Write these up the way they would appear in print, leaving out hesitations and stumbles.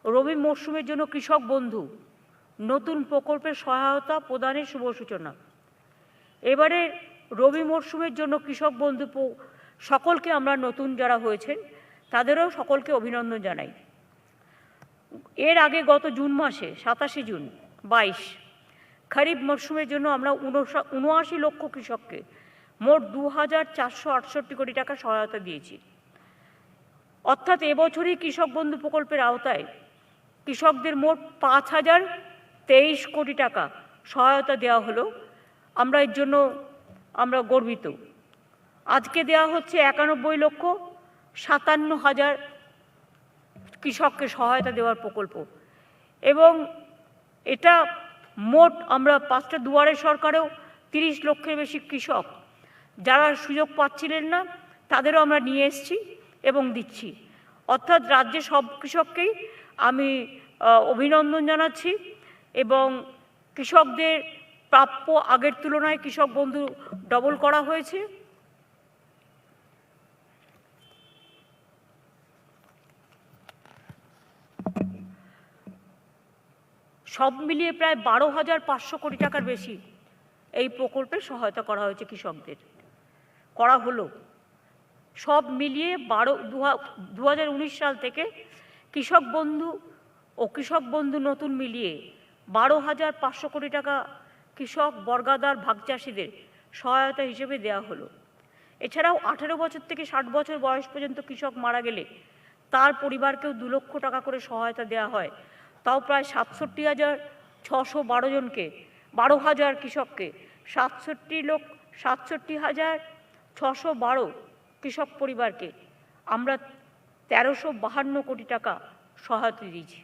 রবি মরশুমের জন্য কৃষক বন্ধু নতুন প্রকল্পের সহায়তা প্রদানের শুভ সূচনা। এবারে রবি মরশুমের জন্য কৃষক বন্ধু সকলকে আমরা নতুন যারা হয়েছেন তাদেরও সকলকে অভিনন্দন জানাই। এর আগে গত জুন মাসে 27 জুন 22 খরিফ মরশুমের জন্য আমরা 79 লক্ষ কৃষককে মোট 2,468 কোটি টাকা সহায়তা দিয়েছি। অর্থাৎ এবছরই কৃষক বন্ধু প্রকল্পের আওতায় কৃষকদের মোট 5,023 কোটি টাকা সহায়তা দেওয়া হলো। আমরা এর জন্য গর্বিত। আজকে দেওয়া হচ্ছে 91,57,000 কৃষককে সহায়তা দেওয়ার প্রকল্প এবং এটা মোট আমরা 5টা দুয়ারে সরকারেও 30 লক্ষের বেশি কৃষক যারা সুযোগ পাচ্ছিলেন না তাদেরও আমরা নিয়ে এসেছি এবং দিচ্ছি। অর্থাৎ রাজ্যের সব কৃষককেই আমি অভিনন্দন জানাচ্ছি এবং কৃষকদের প্রাপ্য আগের তুলনায় কৃষক বন্ধু ডবল করা হয়েছে। সব মিলিয়ে প্রায় 12,500 কোটি টাকার বেশি এই প্রকল্পে সহায়তা করা হয়েছে কৃষকদের, করা হলো। সব মিলিয়ে 2019 সাল থেকে কৃষক বন্ধু ও কৃষক বন্ধু নতুন মিলিয়ে 12,500 কোটি টাকা কৃষক বর্গাদার ভাগ চাষিদের সহায়তা হিসেবে দেওয়া হলো। এছাড়াও 18 বছর থেকে 60 বছর বয়স পর্যন্ত কৃষক মারা গেলে তার পরিবারকেও 2 লক্ষ টাকা করে সহায়তা দেওয়া হয়। তাও প্রায় 67,612 জনকে, 12,000 কৃষককে 67,612 কৃষক পরিবারকে আমরা 1352 কোটি টাকা সহায়তা দিয়েছি।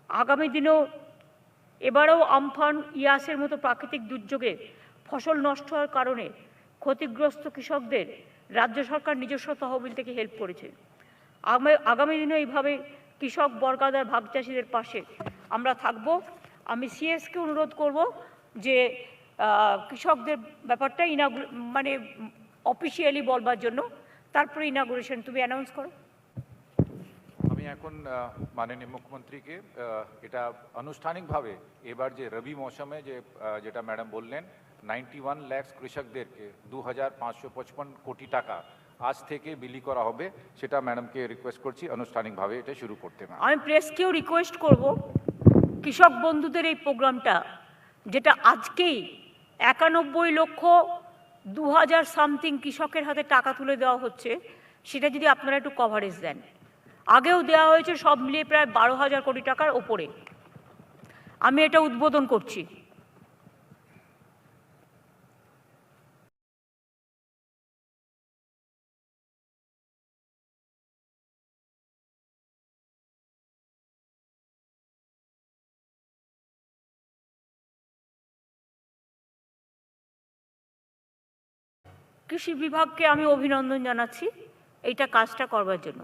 আগামী দিনেও এবারেও আমফান, ইয়াসের মতো প্রাকৃতিক দুর্যোগে ফসল নষ্ট হওয়ার কারণে ক্ষতিগ্রস্ত কৃষকদের রাজ্য সরকার নিজস্ব তহবিল থেকে হেল্প করেছে। আগামী দিনে এইভাবে কৃষক বর্গাদার ভাগ চাষিদের পাশে আমরা থাকব। আমি সিএসকে অনুরোধ করব যে কৃষকদের ব্যাপারটা অফিসিয়ালি বলবার জন্য, তারপরে ইনাগুরেশন তুমি অ্যানাউন্স করো। আমি এখন মাননীয় মুখ্যমন্ত্রীকে এটা আনুষ্ঠানিকভাবে এবার যে রবি মৌসুমে যেটা ম্যাডাম বললেন 91 লাখ কৃষকদেরকে 2,555 কোটি টাকা আজ থেকে বিলি করা হবে, সেটা ম্যাডামকে রিকোয়েস্ট করছি আনুষ্ঠানিকভাবে এটা শুরু করতে। আমি প্রেসকেও রিকোয়েস্ট করব কৃষক বন্ধুদের এই প্রোগ্রামটা যেটা আজকেই 91,02,000 সামথিং কৃষকের হাতে টাকা তুলে দেওয়া হচ্ছে, সেটা যদি আপনারা একটু কভারেজ দেন। আগেও দেওয়া হয়েছে সব মিলিয়ে প্রায় 12,000 কোটি টাকার ওপরে। আমি এটা উদ্বোধন করছি। কৃষি বিভাগকে আমি অভিনন্দন জানাচ্ছি এইটা কাজটা করবার জন্য।